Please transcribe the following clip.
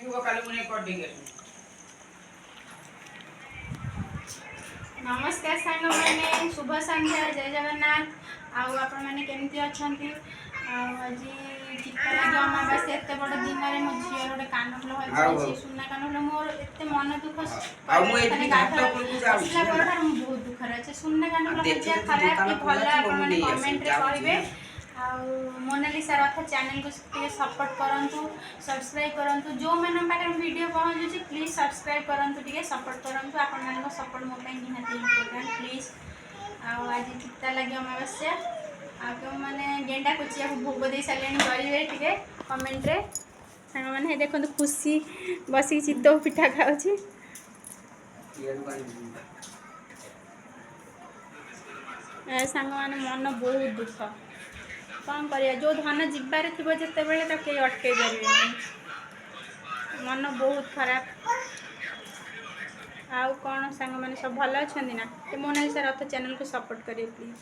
नमस्कार सांग मैंने शुभ संध्या जय जगन्नाथ आउ आपण मैंने केमती अच्छा आज चित्तलागी अमावास्या एत बड़ दिन में मो झील गोटे कानफुल हल सुना कानफुल मोर एत मन दुख आसला बहुत दुखर अच्छे सुना कानफुल हजिया खराब कि भल आपने कमेंट कहे मोनालिसा रथ चैनल को सपोर्ट करंतु सब्सक्राइब करंतु जो मैंने पाखे वीडियो पहुँचुची प्लीज सब्सक्राइब करंतु टिके सपोर्ट करंतु आपण मानको सपोर्ट मो पे निहाती इम्पोर्टेंट प्लीज आज चित्ता लगी अमावास्या क्यों मैंने गेंडा कुचिया को भोग दे सारे गरीबे टिके कमेंट रे सांग मैंने देखो खुशी बसिक चित्तौ पिठा खाऊची सांग मैंने मन बहुत दुख कौन करिया जो धन जीवार थी जिते बड़े तो कई अटकई पारे मन बहुत खराब आउ कौन सांग मैंने सब भल अच्छा ना मोनालिसा रथ चैनल को सपोर्ट करिए प्लीज।